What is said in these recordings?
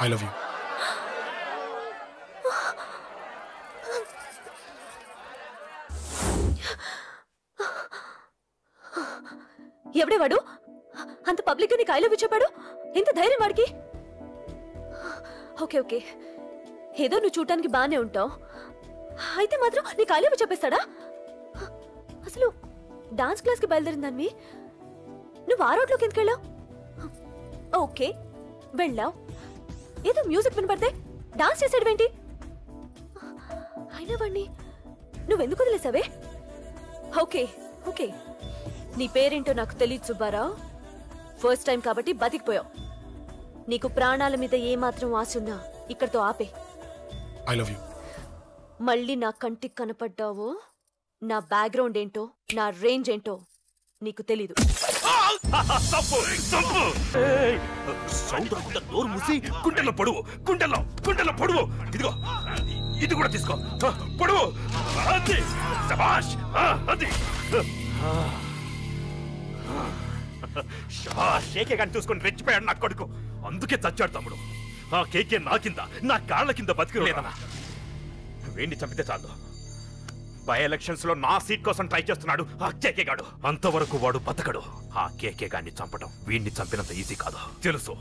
I love you. ఎవడే వాడు? అంత public నీకు ఐ లవ్ యూ చెప్పాడు? ఎంత ధైర్యం వాడికి? ఓకే ఓకే, ఏదో నువ్వు చూడటానికి బానే ఉంటావు, అయితే మాత్రం నీకు ఐ లవ్ యూ చెప్పేస్తాడా? అసలు డాన్స్ క్లాస్కి బయలుదేరిందాన్ని నువ్వు ఆ రోడ్లోకి ఎందుకు వెళ్ళావు? ఓకే వెళ్ళావు, ఏదో మ్యూజిక్ వినపడితే డాన్స్ చేసాడువేంటి? అయినా వాడిని నువ్వెందుకు వదిలేసావే? ఓకే ఓకే, నీ పేరేంటో నాకు తెలియదు సుబ్బారావు. ఫస్ట్ టైం కాబట్టి బతికిపోయావు. నీకు ప్రాణాల మీద ఏమాత్రం ఆశున్నా ఇక్కడితో ఆపే. I love you. మళ్ళీ నా కంటికి కనపడ్డావో నా బ్యాక్గ్రౌండ్ ఏంటో నా రేంజ్ ఏంటో నీకు తెలీదు. సౌండ్ రాకుండా నోరు మూసి గుండెల్లో పొడువు, గుండెల్లో పొడువు. ఇదిగో ఇది కూడా తీసుకో, పొడువు. అది శభాష్, అది కేకే గాని చూసుకొని రెచ్చిపోయాడు నా కొడుకు. అందుకే చచ్చాడు తమ్ముడు. ఆ కేకే నా కింద, నా కాళ్ళ కింద బతికి లేదన్నా. వేణ్ణి చంపితే చాలు. బై ఎలక్షన్స్ లో నా సీట్ కోసం ట్రై చేస్తున్నాడు ఆ కేకే గాడు. అంతవరకు వాడు బతకడు. ఆ కేకే గాన్ని చంపడం వీణ్ణి చంపినంత ఈజీ కాదు తెలుసు.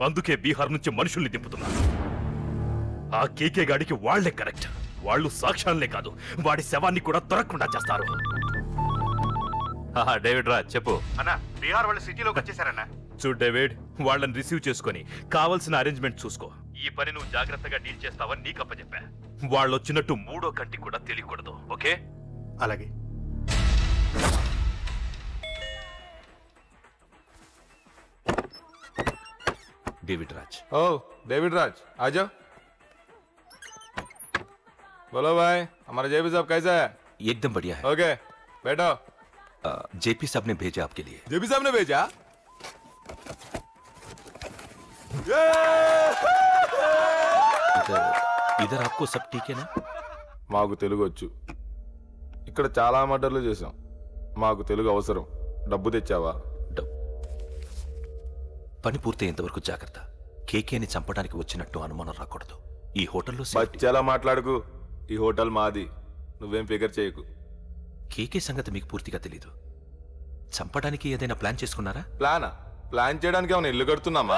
అందుకే బీహార్ నుంచి మనుషుల్ని దింపుతున్నారు. ఆ కేకే గాడికి వాళ్లే కరెక్ట్. వాళ్ళు సాక్ష్యాలనే కాదు, వాడి శవాన్ని కూడా దొరకకుండా చేస్తారు. డేవిడ్ రా చెప్పు అన్నా. బీహార్ వాళ్ళు సిటీలోకి వచ్చేసారన్నా. చూడు డేవిడ్, వాళ్ళని రిసీవ్ చేసుకుని కావాల్సిన అరేంజ్మెంట్ చూసుకో. ఈ పని నువ్వు జాగ్రత్తగా డీల్ చేస్తావని నీకు అప్పచెప్పా. వాళ్ళు వచ్చినట్టు మూడో కంటికి కూడా తెలియకూడదు, ఓకే? అలాగే. डेविड राज। ओ डेविड राज आ जाओ। बोलो भाई, हमारा जेपी साहब कैसा है? एकदम बढ़िया है। ओके बैठो। जेपी साहब ने भेजा आपके लिए। जेपी साहब ने भेजा? इधर आपको सब ठीक है ना? మాకు తెలుగు వచ్చు. ఇక్కడ చాలా మర్డర్లు చేశాం. మాకు తెలుగు అవసరం. డబ్బు తెచ్చావా? పని పూర్తయ్యేంత వరకు జాగ్రత్త. కేకేని చంపడానికి వచ్చినట్టు అనుమానం రాకూడదు. ఈ హోటల్లో బచ్చాలా మాట్లాడుకు. ఈ హోటల్ మాది, నువ్వేం ఫిగర్ చేయకు. కేకే సంగతి మీకు పూర్తిగా తెలీదు. చంపడానికి ఏదైనా ప్లాన్ చేసుకున్నారా? ప్లానా? ప్లాన్ చేయడానికి ఏమైనా ఇల్లు కడుతున్నామా?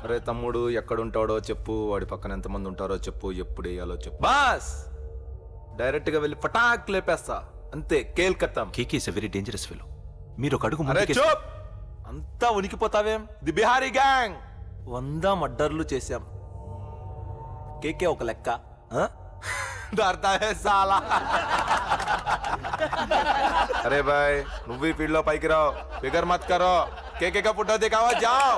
అరే తమ్ముడు, ఎక్కడుంటాడో చెప్పు, వాడి పక్కన ఎంతమంది ఉంటారో చెప్పు, ఎప్పుడు వేయాలో చెప్పు. బాస్ డైరెక్ట్ గా వెళ్ళి పటాక్ లేపేస్తా, అంతే. కేల్కత్తా. KK is a very dangerous fellow. మీరు ఒక అడుగు ముందుకే. చూప్, అంతా ఉనికిపోతావేం? ది బిహారీ గ్యాంగ్ 100 మర్డర్లు చేశాం. కేకే ఒక లెక్క. डरता है साला। अरे भाई, నువ్వు ఈ ఫీల్డ్ లో పైకి రావు. ఫిగర్ మత్ కరో. కేకే का फोटो दिखाओ, जाओ।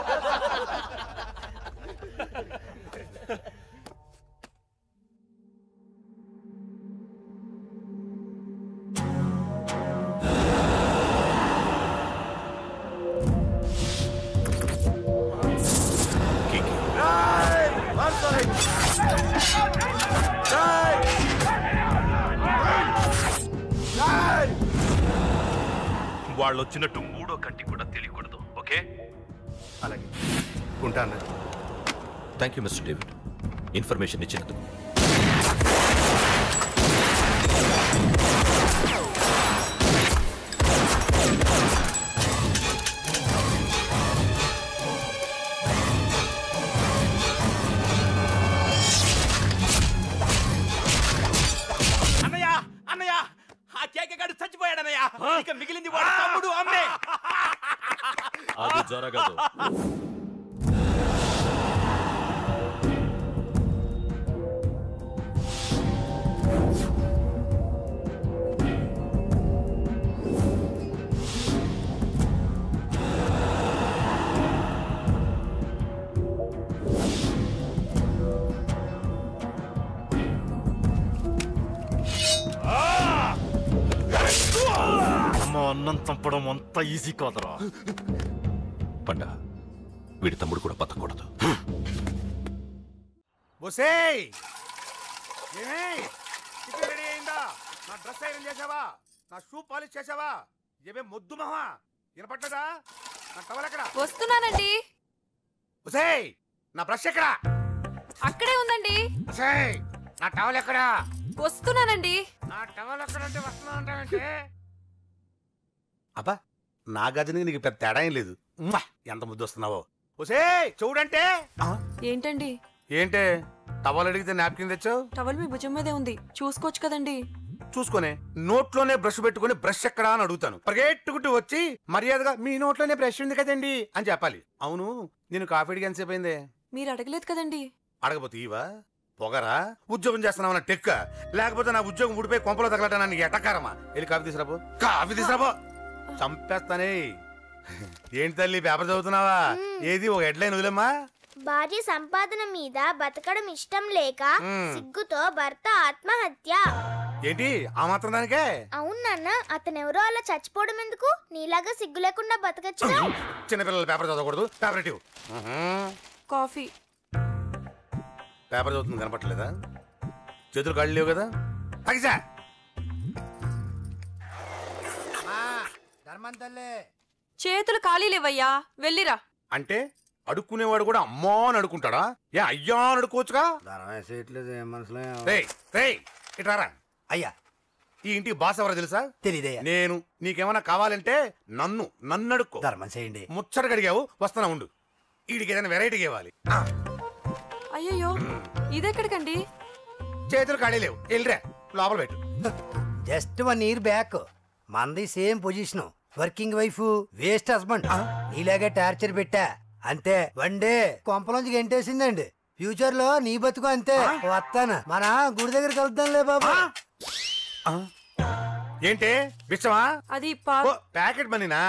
వాళ్ళు వచ్చినట్టు మూడో కంటి కూడా తెలియకూడదు, ఓకే? అలాగే ఉంటాను. Thank you mister David, information ఇచ్చినందుకు. మిగిలింది వాడు తమ్ముడు, అమ్మే. అది జరగదు. అన్నం చంపడం అంత ఈజీ కాదురా. పండ, వీడి తమ్ముడు కూడా బతకూడదు. రెడీ అయిందా? నా డ్రెస్ ఐరన్ చేసావా? నా షూ పాలిష్ చేసావా? ఏమే మొద్దు మహా వినపట్టదా? నా టవల్ ఎక్కడ? వస్తున్నానండి. ఒసేయ్ నా బ్రష్ ఎక్కడా? అక్కడే ఉందండి. ఒసేయ్ నా టవల్ ఎక్కడా? వస్తున్నానండి. నా టవల్ ఎక్కడంటే వస్తున్నా అంటావేంటి? అబ్బా నా గజనికి నీకు పెద్ద తేడా ఏం లేదు. ఎంత ముద్దు వస్తున్నావో. ఒసేయ్ చూడంటే. ఏంటండి? ఏంటే టవల్ అడిగితే నాప్కిన్ తెచ్చావు? టవల్ మీ భుజం మీదే ఉంది, చూసుకోవచ్చు కదండి. చూసుకునే నోట్లోనే బ్రష్ పెట్టుకుని బ్రష్ ఎక్కడా అని అడుగుతాను. పరిగెట్టుకుంటూ వచ్చి మర్యాదగా మీ నోట్లోనే బ్రష్ ఉంది కదండి అని చెప్పాలి. అవును నేను కాఫీ అడిగి ఎంతసేపు అయిందే? మీరు అడగలేదు కదండి. అడగపోతే ఇవా పొగరా? ఉద్యోగం చేస్తున్నావు టెక్క, లేకపోతే నా ఉద్యోగం ఊడిపోయి కొంపలో తగలటా నీకు ఎటకారమా? వెళ్ళి కాఫీ తీసుకురాబో. కాఫీ తీసుకురాబో. చంపేస్తానే. ఏంటి తల్లి పేపర్ చదువుతున్నావా? ఏది ఒక హెడ్లైన్ వదిలేమ్మా. భార్య సంపాదన మీద బతకడం ఇష్టం లేక సిగ్గుతో భర్త ఆత్మహత్య. ఏంటి ఆ మాత్రం దానికే? అవును నాన్న, అతనెవరో అలా చచ్చిపోవడం ఎందుకు? నీలాగా సిగ్గు లేకుండా బతకచ్చు. చిన్నపిల్లల పేపర్ చదవకూడదు. పేపర్ ఇవ్వు. కాఫీ. పేపర్ చదువుతుంది కనపట్లేదా? చేతులు కాళ్ళు లేవు కదా? తగ్గిసా చేతులు ఖాళీ లేవయ్యా, వెళ్ళిరా. అంటే అడుక్కునేవాడు కూడా అమ్మా అని అడుకుంటాడా? ఏ అయ్యా అని అడుకోవచ్చుగా? ఇట్రారా అయ్యా. ఈ ఇంటికి బాస్ ఎవరో తెలుసా? తెలీదయ్యా. నేను. నీకేమన్నా కావాలంటే నన్ను అడుక్కో. ధర్మం చేయండి. ముచ్చట అడిగావు, వస్తున్నా ఉండు. వీడికి ఏదైనా వెరైటీ ఇవ్వాలి. అయ్యయ్యో, ఇదెక్కడికండి? చేతులు ఖాళీ లేవు, వెళ్ళిరా లోపల పెట్టు. జస్ట్ 1 year బ్యాక్ మంది same position. Working wife, waste husband. నీలాగే టార్చర్ పెట్టా అంతే. 1 day కొంపలోంచి గంటేసిందండి. ఫ్యూచర్ లో నీ బతుకు అంతే. వస్తాను, మన గుడి దగ్గర కలుద్దాంలే బాబా. ఏంటి విషమా? అది ప్యాకెట్ మనీనా?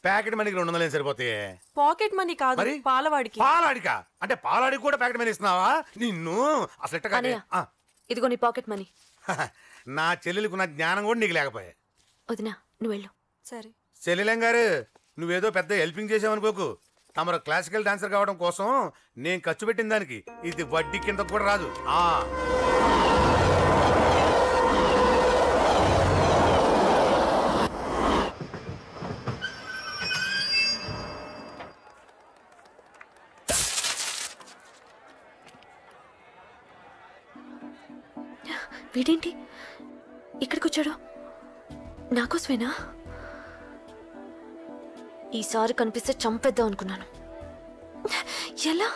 ప్యాకెట్ మనీకి 200 సరిపోతాయి. పాకెట్ మనీ కాదు, పాలవాడికి. పాలాడికా? అంటే పాలాడికి కూడా ప్యాకెట్ మనీ ఇస్తున్నావా? నిన్ను అసలు ఇదిగో నీ పాకెట్ మనీ. నా చెల్లెలకు నా జ్ఞానం కూడా నీకు లేకపోయా. వదినా నువ్వు వెళ్ళు. సరే. చెల్లెలం గారు నువ్వేదో పెద్ద హెల్పింగ్ చేసావనుకోకు. తమరు క్లాసికల్ డాన్సర్ కావడం కోసం నేను ఖర్చు పెట్టిన దానికి ఇది వడ్డీ కింద కూడా రాదు. వీడేంటి ఇక్కడికి వచ్చాడు? నాకోసమేనా? ఈసారి కనిపిస్తే చంపేద్దాం అనుకున్నాను. ఎలా?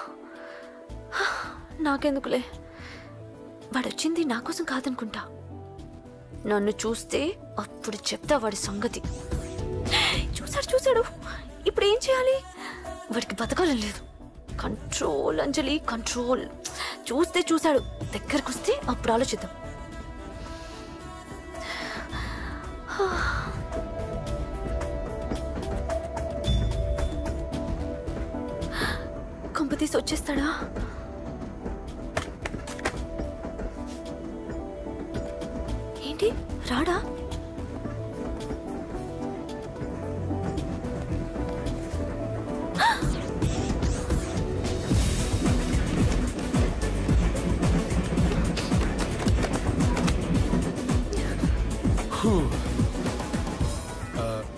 నాకెందుకులే, వాడొచ్చింది నా కోసం కాదనుకుంటా. నన్ను చూస్తే అప్పుడు చెప్తా వాడి సంగతి. చూశాడు. ఇప్పుడు ఏం చేయాలి? వాడికి బతకాలని లేదు. కంట్రోల్ అంజలి, కంట్రోల్. చూశాడు, దగ్గరకు వస్తే అప్పుడు ఆలోచిద్దాం. కంపతీసి వచ్చేస్తాడా? ఏంటి రాడా?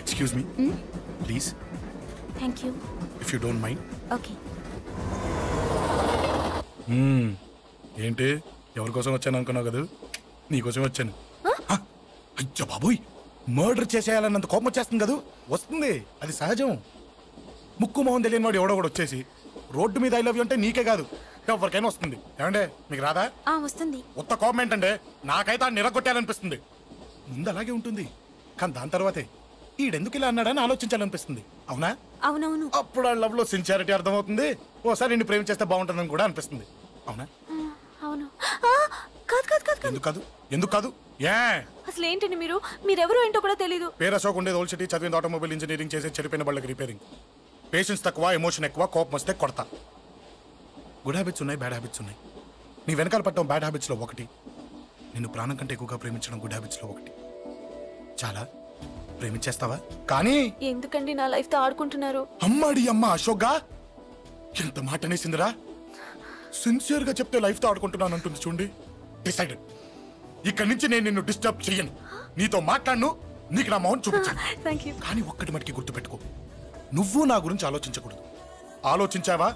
Excuse me, please. Thank you. If you don't mind. Okay. ఏంటి ఎవరి కోసం వచ్చాను అనుకున్నావు కదా? నీకోసం వచ్చాను. అయ్యో బాబోయ్, మర్డర్ చేసేయాలన్నంత కోపం వచ్చేస్తుంది కదా? వస్తుంది, అది సహజం. ముక్కు మొహం తెలియని వాడు ఎవడో కూడా వచ్చేసి రోడ్డు మీద ఐ లవ్ యూ అంటే నీకే కాదు ఎవరికైనా వస్తుంది. ఏమంటే మీకు రాదా? వస్తుంది. ఉత్త కోపం ఏంటంటే నాకైతే ఆ నిరగొట్టాలనిపిస్తుంది. ముందు అలాగే ఉంటుంది, కానీ దాని తర్వాతే ఈడెందుకు ఇలా అన్నాడని ఆలోచించాలనిపిస్తుంది. అవునా? అవునవును. అప్పుడు ఆ లవ్ లో సిన్సియారిటీ అర్థమవుతుంది. ఓసారి నిన్ను ప్రేమించేస్తే బాగుంటుందని కూడా అనిపిస్తుంది. అవునా? అవును. ఎందుకు కాదు? ఏ అసలు ఏంటండి మీరెవరో ఏంటో కూడా తెలీదు. పేరు అశోక్, ఉండేది ఓల్డ్ సిటీ, చదివింది ఆటోమొబైల్ ఇంజనీరింగ్, చేసే చెడిపోయిన వాళ్ళకి రిపేరింగ్. పేషెన్స్ తక్కువ, ఎమోషన్ ఎక్కువ, కోపం వస్తే కొడతా. గుడ్ హ్యాబిట్స్ ఉన్నాయి, బ్యాడ్ హ్యాబిట్స్ ఉన్నాయి. నీ వెనకాల పట్టడం బ్యాడ్ హ్యాబిట్స్ లో ఒకటి, నిన్ను ప్రాణం కంటే ఎక్కువగా ప్రేమించడం గుడ్ హ్యాబిట్స్ లో ఒకటి. చాలా ప్రేమించేస్తావా? కానీ ఎందుకండి నా లైఫ్ తో ఆడుకుంటున్నారు? అమ్మాడి అమ్మ అశోక్గా ఎంత మాట అనేసిందిరా. సిన్సియర్ గా చెప్తే లైఫ్ తో ఆడుకుంటున్నాను అంటుంది చూడండి. డిసైడెడ్, ఇక్కడి నుంచి నేను నిన్ను డిస్టర్బ్ చెయ్యను. నీతో మాట్లాడను, నీకు నా మౌన్ చూపించాను. కానీ ఒక్కటి మటుకి గుర్తుపెట్టుకో, నువ్వు నా గురించి ఆలోచించకూడదు. ఆలోచించావా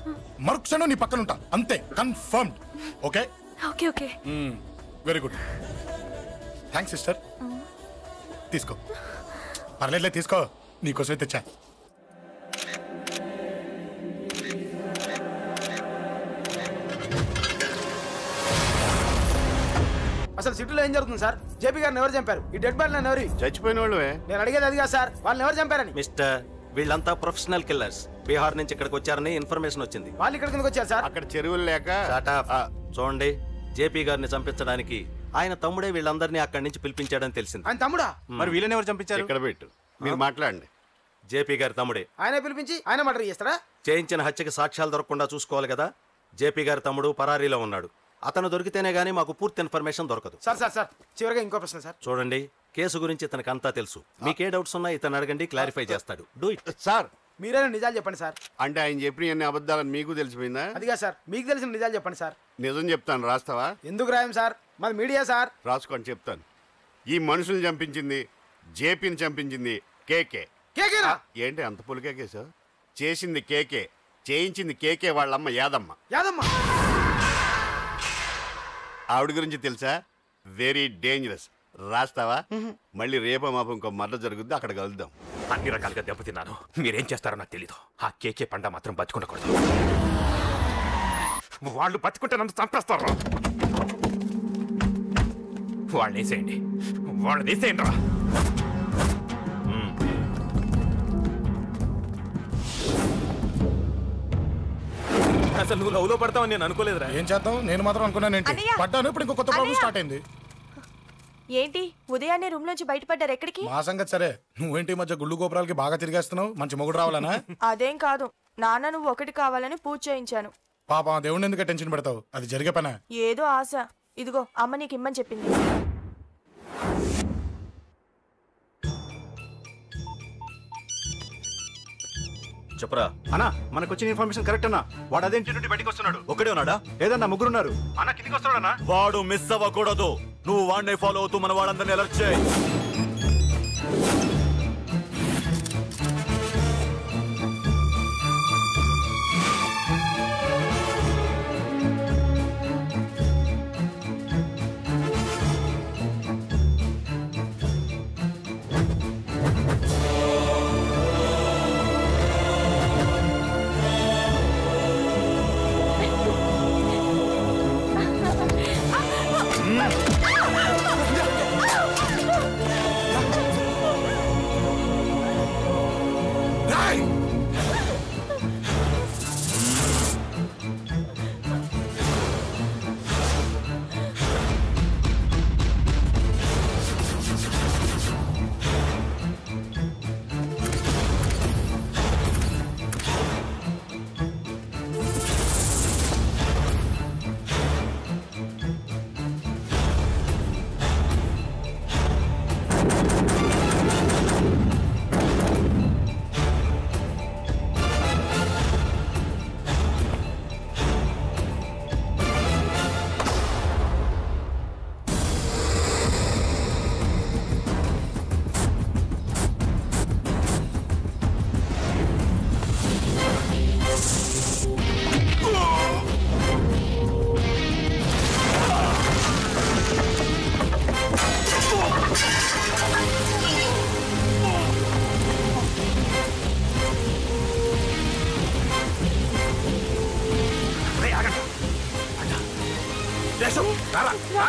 మరుక్షణం నీ పక్కన ఉంటా, అంతే, confirmed. Okay okay okay. Very good. Thanks sister. తీసుకో. పర్లేదులే, తీసుకో, నీకోసమే తెచ్చా. అసలు సిటీలో ఏం జరుగుతుంది సార్? జేపీ గారిని ఎవరు చంపారు? ఈ డెడ్ బాడీ ఎవరు? చచ్చిపోయిన వాళ్ళే. నేను అడిగేది అదిగా సార్, వాళ్ళని ఎవరు చంపారని. మిస్టర్, వీళ్ళంతా ప్రొఫెషనల్ కిల్లర్స్. బీహార్ నుంచి ఇక్కడికి వచ్చారని ఇన్ఫర్మేషన్ వచ్చింది. వాళ్ళు ఇక్కడ కిందకి వచ్చారు సార్. అక్కడ చెరువులు లేక. చూడండి, జేపీ గారిని చంపించడానికి ఆయన తమ్ముడే వీళ్ళందరినీ అక్కడి నుంచి పిలిపించాడని తెలిసింది. ఆయన తమ్ముడా? మరి వీళ్ళని ఎవరు చంపించారు? ఇక్కడ పెట్టు, మీరు మాట్లాడండి. జేపీ గారి తమ్ముడే. ఆయన పిలిపించి ఆయన మర్డర్ చేస్తారా? చేయించిన హత్యకి సాక్ష్యాలు దొరకకుండా చూసుకోవాలి కదా. జేపీ గారి తమ్ముడు పరారీలో ఉన్నాడు. అతను దొరికితేనే గానీ మాకు పూర్తి ఇన్ఫర్మేషన్ దొరకదు. సార్ సార్ సార్ చివరిగా ఇంకో ప్రశ్న సార్. చూడండి, కేసు గురించి ఇతనికి అంతా తెలుసు. మీకే డౌట్స్ ఉన్నా ఇతను అడగండి, క్లారిఫై చేస్తాడు. Do it. సార్ మీరే నిజాలు చెప్పండి సార్. అంటే ఆయన చెప్పిన అన్ని అబద్ధాలని మీకు తెలిసిపోయిందా? అదిగా సార్, మీకు తెలిసిన నిజాలు చెప్పండి సార్. నిజం చెప్తాను, రాస్తావా? ఎందుకు రాయం సార్, మాది మీడియా సార్. రాసుకోండి, చెప్తాను. ఈ మనుషుల్ని చంపించింది, జేపీని చంపించింది కేకే. కేకేనా? ఏంటి అంత పులికేకే సార్? చేసింది కేకే, చేయించింది కేకే వాళ్ళమ్మ యాదమ్మ. యాదమ్మ ఆవిడ గురించి తెలుసా? Very dangerous. రాస్తావా? మళ్ళీ రేపో మాపం ఇంకో మర్ర జరుగుద్ది, అక్కడ కలుద్దాం. అన్ని రకాలుగా దెబ్బతిన్నాను. మీరేం చేస్తారో నాకు తెలీదు. ఆ కేకే పండ మాత్రం బతుకుండకూడదు. వాళ్ళు బతుకుంటే నన్ను చంపేస్తారు. వాళ్ళని వేసేయండి, వాళ్ళని వేసేయండి రా. అసలు నువ్వు లవ్ లో పడతావని నేను అనుకోలేదురా. ఏం చేద్దాం, నేను మాత్రం అనుకున్నాను. ఏంటి పడ్డాను, ఇప్పుడు ఇంకో కొత్త ప్రాబ్లం స్టార్ట్ అయింది. ఏంటి ఉదయాన్నే రూమ్ నుంచి బయటపడ్డారు? ఎక్కడికి? మా సంగతి సరే, నువ్వేంటి ఈ మధ్య గుళ్ళు గోపురాలకి బాగా తిరిగేస్తున్నావు? మంచి మొగుడు రావాలనా? అదేం కాదు నాన్న, నువ్వు ఒకటి కావాలని పూజ చేయించాను. పాపం దేవుడిని ఎందుకు టెన్షన్ పెడతావు? అది జరిగే పనా? ఏదో ఆశ. ఇదిగో అమ్మ నీకు ఇమ్మని చెప్పింది. చెప్పరా అన్నా, మనకు వచ్చిన ఇన్ఫర్మేషన్ కరెక్ట్ అన్నా. వాడు అదేంటి నుండి బయటకు వస్తున్నాడు. ఒకడే ఉన్నాడా? ఏదన్నా ముగ్గురున్నారు. అన్న కిందికి వస్తున్నాడన్నా. వాడు మిస్ అవ్వకూడదు. నువ్వు వాడిని ఫాలో అవుతూ మన వాళ్ళందరినీ అలర్ట్ చేయి.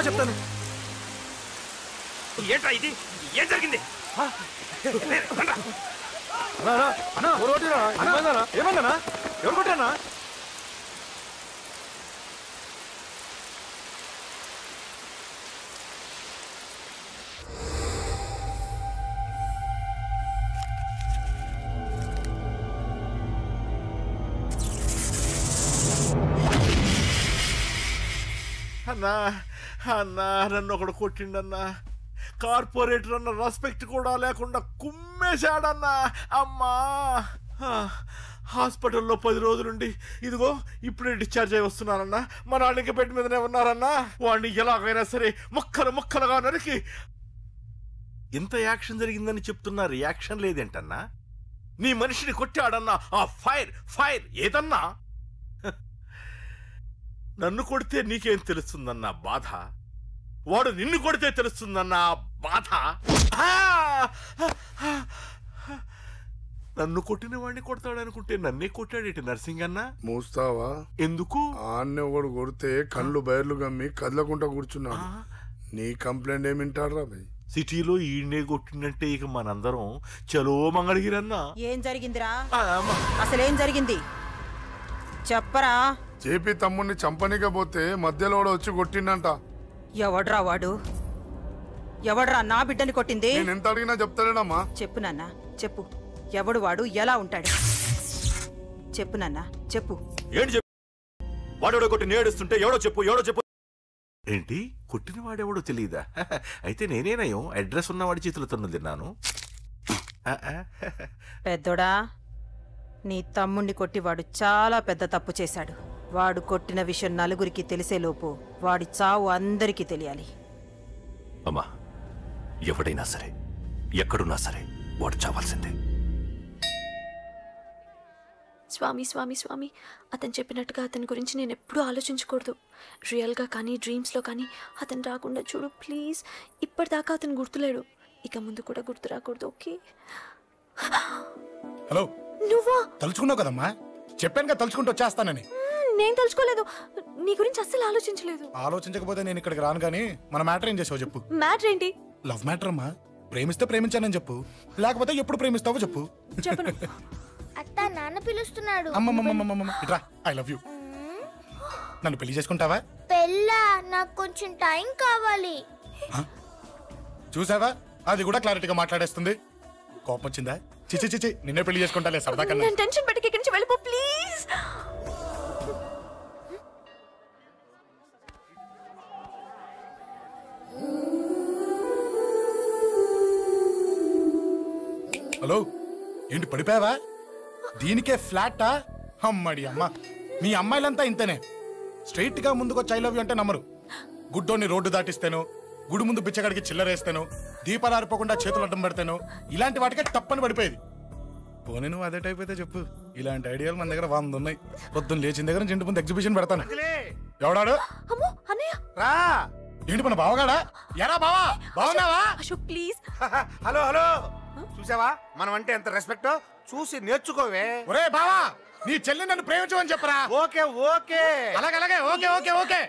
చెప్తాను. ఏంట్రా ఇది? ఏం జరిగింది? ఏమన్నా ఎవరు కొట్టానా? అన్నా అన్నా, నన్ను ఒకడు కొట్టిండన్నా. కార్పొరేటర్ అన్న రెస్పెక్ట్ కూడా లేకుండా కుమ్మేశాడన్నా. అమ్మా, హాస్పిటల్లో 10 రోజులుండి ఇదిగో ఇప్పుడే డిశ్చార్జ్ అయి వస్తున్నానన్నా. మా నాన్నకి బెడ్ మీదనే ఉన్నారన్నా. వాడిని ఎలాగైనా సరే ముక్కలు ముక్కలుగా నరికి. ఇంత యాక్షన్ జరిగిందని చెప్తున్నా, రియాక్షన్ లేదేంటన్నా? నీ మనిషిని కొట్టాడన్నా ఆ ఫైర్ ఫైర్ ఏదన్నా నన్ను కొడితే నీకేం తెలుస్తుందన్న బాధ, వాడు నిన్ను కొడితే తెలుస్తుందన్న బాధ. నన్ను కొట్టిన వాడిని కొడతాడనుకుంటే నన్నే కొట్టాడేటి నర్సింగన్న. మూస్తావా? ఎందుకు? ఆన్నే ఒకడు కొడితే కళ్ళు బయర్లు గమ్మి కదలకుండా కూర్చున్నాడు. నీ కంప్లైంట్ ఏమింటారా భయ్? సిటీలో ఈయనే కొట్టిందంటే ఇక మనందరం చలో మంగళగిరన్నా. ఏం జరిగిందిరా? అసలేం జరిగింది చెప్పరా? జేపీ తమ్ముడిని చంపనికపోతే మధ్యలో వచ్చి కొట్టిండంట. ఎవడ్రా వాడు? ఎవడ్రా నా బిడ్డని కొట్టింది? నేను ఎంత అడిగినా చెప్తాడేనమ్మా. చెప్పు నాన్న చెప్పు. ఎవడు వాడు? ఎలా ఉంటాడు? చెప్పు నాన్న చెప్పు. ఏంటి చెప్పు? వాడెవడో కొట్టి నేడుస్తుంటే ఎవడో చెప్పు, ఎవడో చెప్పు. ఏంటి కొట్టిన వాడెవడో తెలియదా? అయితే నేనేనయం అడ్రస్ ఉన్నవాడి చేతులతో తిన్నాను. పెద్దోడా, నీ తమ్ముణ్ణి కొట్టి వాడు చాలా పెద్ద తప్పు చేశాడు. వాడు కొట్టిన విషయం నలుగురికి తెలిసేలోపు వాడి చావు అందరికీ తెలియాలి. అమ్మా, ఎవడైనా సరే ఎక్కడున్నా సరే వాడు చావాల్సిందే. స్వామి స్వామి స్వామి, అతను చెప్పినట్టుగా అతని గురించి నేను ఎప్పుడూ ఆలోచించకూడదు. రియల్గా కానీ డ్రీమ్స్లో కానీ అతను రాకుండా చూడు ప్లీజ్. ఇప్పటిదాకా అతను గుర్తులేడు, ఇక ముందు కూడా గుర్తు రాకూడదు. ఓకే? హలో, నువ్వా? తలుచుకున్నావు కదమ్మా, చెప్పాను కదా తలుచుకుంటూ వచ్చేస్తానని. నేను తలుచుకోలేదు, నీ గురించి అస్సలు ఆలోచించలేదు. ఆలోచించకపోతే నేను ఇక్కడికి రాను. కానీ మన మ్యాటర్ ఏం చేసావు చెప్పు. మ్యాటర్ ఏంటి? లవ్ మ్యాటర్ అమ్మా. ప్రేమిస్తే ప్రేమించానని చెప్పు, లేకపోతే ఎప్పుడు ప్రేమిస్తావో చెప్పు. చెప్పను. అత్త నాన్న పిలుస్తున్నాడు. అమ్మమ్మమ్మమ్మమ్మ ఇట్రా, ఐ లవ్ యూ. నన్ను పెళ్లి చేసుకుంటావా? పెళ్ళా? నాకు కొంచెం టైం కావాలి. చూసావా, అది కూడా క్లారిటీగా మాట్లాడేస్తుంది. కోపం వచ్చిందా? చిచి చిచి, నిన్నే పెళ్లి చేసుకుంటాలే సరదా కన్నా. నేను టెన్షన్ పెట్టి ఇక్కడి నుంచి వెళ్ళిపో ప్లీజ్. హలో, ఏంటి పడిపోయావా? దీనికే ఫ్లాటా? అమ్మడి అమ్మ, మీ అమ్మాయిలంతా ఇంతనే. స్ట్రైట్ గా ముందుకొచ్చి ఐ లవ్ యూ అంటే నమ్మరు. గుడ్డోని రోడ్డు దాటిస్తాను, గుడి ముందు బిచ్చగాడికి చిల్లరేస్తాను, దీపాలు ఆరిపోకుండా చేతులు అడ్డం పెడతాను, ఇలాంటి వాటికే తప్పని పడిపోయేది. పోనీ నువ్వు అదే టైప్ అయితే చెప్పు. ఇలాంటి ఐడియాలు మన దగ్గర 100 ఉన్నాయి. పొద్దున్న లేచిన దగ్గర ఇంటి ముందు ఎగ్జిబిషన్ పెడతాను. ఎవడాడు? రా. ఏంటి మన బావగాడా? ఎరా బావా, బావున్నావా? అశోక్ ప్లీజ్. హలో హలో, చూసావా మనం అంటే ఎంత రెస్పెక్ట్? చూసి నేర్చుకోవే. ఒరే బావా, నీ చెల్లి నన్ను ప్రేమించమని చెప్పరా. ఓకే ఓకే, అలాగే ఓకే ఓకే ఓకే.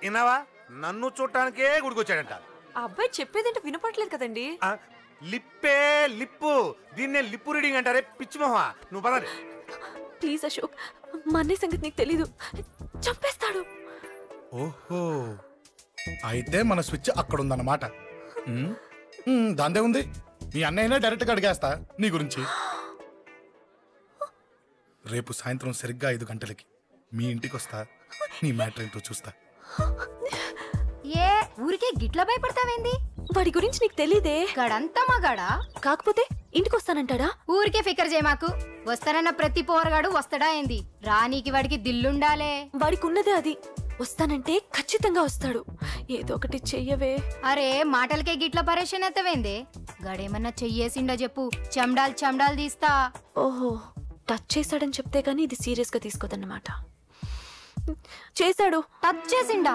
విన్నావా, నన్ను చూడటానికే గుడికొచ్చాడంట. ఆ అబ్బాయి చెప్పేదంటే వినపడలేదు కదండి. లిప్పే లిప్పు, దీన్నే లిప్పు రీడింగ్ అంటారే పిచ్చి మొహ. నువ్వు పదండి ప్లీజ్. అశోక్, మా అన్నయ్య సంగతి నీకు తెలీదు, చంపేస్తాడు. ఓహో, అయితే మన స్విచ్ అక్కడ ఉందన్నమాట. దాందే ఉంది. మీ అన్నయ్యనే డైరెక్ట్గా అడిగేస్తా నీ గురించి. రేపు సాయంత్రం సరిగ్గా 5 గంటలకి మీ ఇంటికి వస్తా. నీ మ్యాటర్ ఏంటో చూస్తా. ఏ ఊరికే గిట్ల భయపడతావేంది? వాడి గురించి నీకు తెలీదే. గడంతా మగాడా? కాకపోతే ఇంటికి వస్తానంటాడా? ఊరికే ఫికర్ చేయమాకు. వస్తానన్న ప్రతి పోరగాడు వస్తాడా ఏంది? రానీకి వాడికి దిల్లుండాలే. వాడికి ఉన్నదే అది. వస్తానంటే ఖచ్చితంగా వస్తాడు. ఏదో ఒకటి చెయ్యవే. అరే మాటలకే గిట్ల పరేషన్ ఎత్తవేంది? గడేమన్నా చెయ్యేసిండో చెప్పు, చెమ్డాల్ తీస్తా. ఓహో, టచ్ చేశాడని చెప్తే గానీ ఇది సీరియస్ గా తీసుకోదన్నమాట. చేశాడు. టచ్ చేసిండా?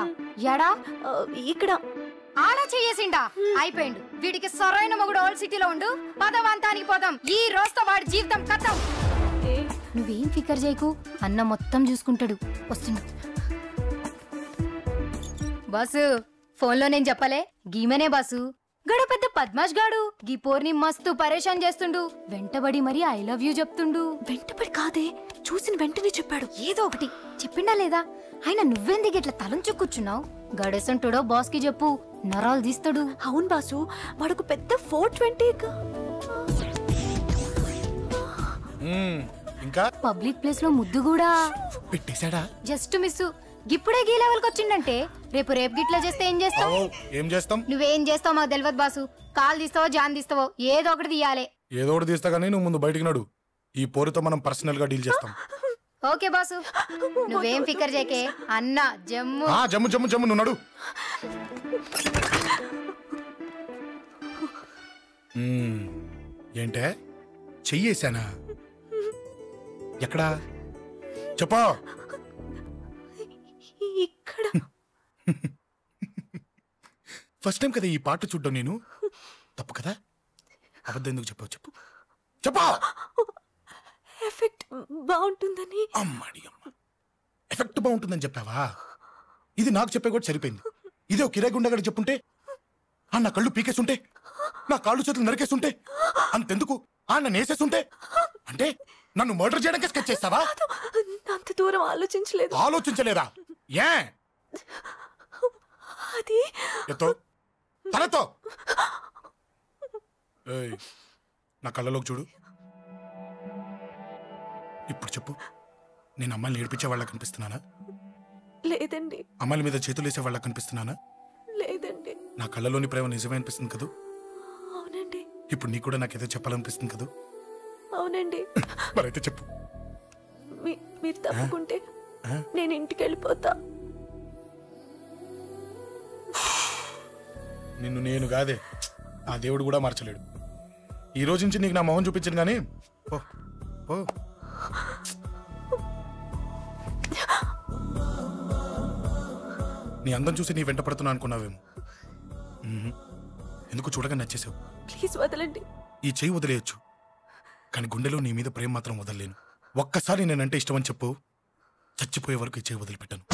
ఎడా? ఇక్కడ. ఆడా చెయ్యేసిండా? అయిపోయిండు. వీడికి సరైన మొగుడు ఓల్డ్ సిటీలో ఉండు. పదవంతానికి పోదాం. ఈ రోజుతో వాడి జీవితం కథం. నువ్వేం ఫికర్ చేయకు, అన్న మొత్తం చూసుకుంటాడు. వస్తుండు. బాసు, ఫోన్లో నేను చెప్పలే, గీమనే బాసు. గడ పెద్ద పద్మాష్ గాడు గీ పోర్ని మస్తు పరేషాన్ చేస్తుండు. వెంటబడి మరి ఐ లవ్ యూ చెప్తుండు. వెంటబడి కాదే, చూసిన వెంటనే చెప్పాడు. ఏదో ఒకటి చెప్పిండా లేదా? ఆయన నువ్వెందుకు ఇట్లా తలంచు కూర్చున్నావు? గడేసంటుడో బాస్ కి చెప్పు, నరాలు తీస్తాడు. అవును బాసు, వాడుకు పెద్ద 420. ఇంకా పబ్లిక్ ప్లేస్ లో ముద్దు కూడా పెట్టేశాడా? Just miss. ఇప్పుడే గీ లెవెల్కి వచ్చిండంటే రేపు గిట్లా చేస్తే ఏం చేస్తావు? ఏం చేస్తాం? నువ్వేం చేస్తావు మాకు తెలియదు బాసు. కాల్ తీస్తావో జాన్ తీస్తావో ఏదో ఒకటి తీయాలి. ఏదో ఒకటి తీస్తా గానీ నువ్వు ముందు బయటికి నడు. ఈ పోరుతో మనం పర్సనల్ గా డీల్ చేస్తాం. ఓకే బాసు, నువ్వేం ఫికర్ చేకే. అన్న జమ్ము జమ్ము జమ్ము జమ్ము, నువ్వు నడు. ఏంటే చెయ్యేశానా? ఎక్కడా చెప్పా? ఇక్కడ. ఫస్ట్ టైం కదా ఈ పాట చూడ్డం నేను. తప్పు కదా? అబద్ధం ఎందుకు చెప్పావు? చెప్పు చెప్పా. ఎఫెక్ట్ బాగుంటుందని. అమ్మాడి అమ్మ, ఎఫెక్ట్ బాగుంటుందని చెప్పావా? ఇది నాకు చెప్పే కూడా సరిపోయింది. ఇదే ఒక కిరాయి గుండెగాడు చెప్పుంటే, నా కళ్ళు పీకేస్తుంటే, నా కాళ్ళు చేతులు నరికేస్తుంటే, అంతెందుకు నన్ను వేసేస్తుంటే, అంటే నన్ను మర్డర్ చేయడానికి స్కెచ్ చేస్తావా? అంత దూరం ఆలోచించలేదు. ఆలోచించలేదా? ఏ అది ఎత్తో తలతో. నా కళ్ళలోకి చూడు. ఇప్పుడు చెప్పు, నేను అమ్మాయిని ఏడిపించే వాళ్ళ కనిపిస్తున్నానా? లేదండి. అమ్మాయిల మీద చేతులు వేసే వాళ్ళ కనిపిస్తున్నానా? లేదండి. నా కళ్ళలోని ప్రేమ నిజమే అనిపిస్తుంది కదూ? అవునండి. ఇప్పుడు నీకు కూడా నాకేదో చెప్పాలనిపిస్తుంది కదూ? అవునండి. మరైతే చెప్పు. మీరు తప్పుకుంటే నేను ఇంటికి వెళ్ళిపోతా. నిన్ను నేను కాదే, ఆ దేవుడు కూడా మార్చలేడు. ఈ రోజు నుంచి నీకు నా మొహం చూపించను కానీ ఓ ఓ. నీ అందం చూసి నీ వెంట పడుతున్నా అనుకున్నావేమో. ఎందుకు చూడగా నచ్చేసావు. ప్లీజ్ వదలండి. ఈ చెయ్యి వదిలేయచ్చు, కానీ గుండెలో నీ మీద ప్రేమ మాత్రం వదలలేను. ఒక్కసారి నేనంటే ఇష్టమని చెప్పు, చచ్చిపోయే వరకు ఈ చెయ్యి వదిలిపెట్టాను.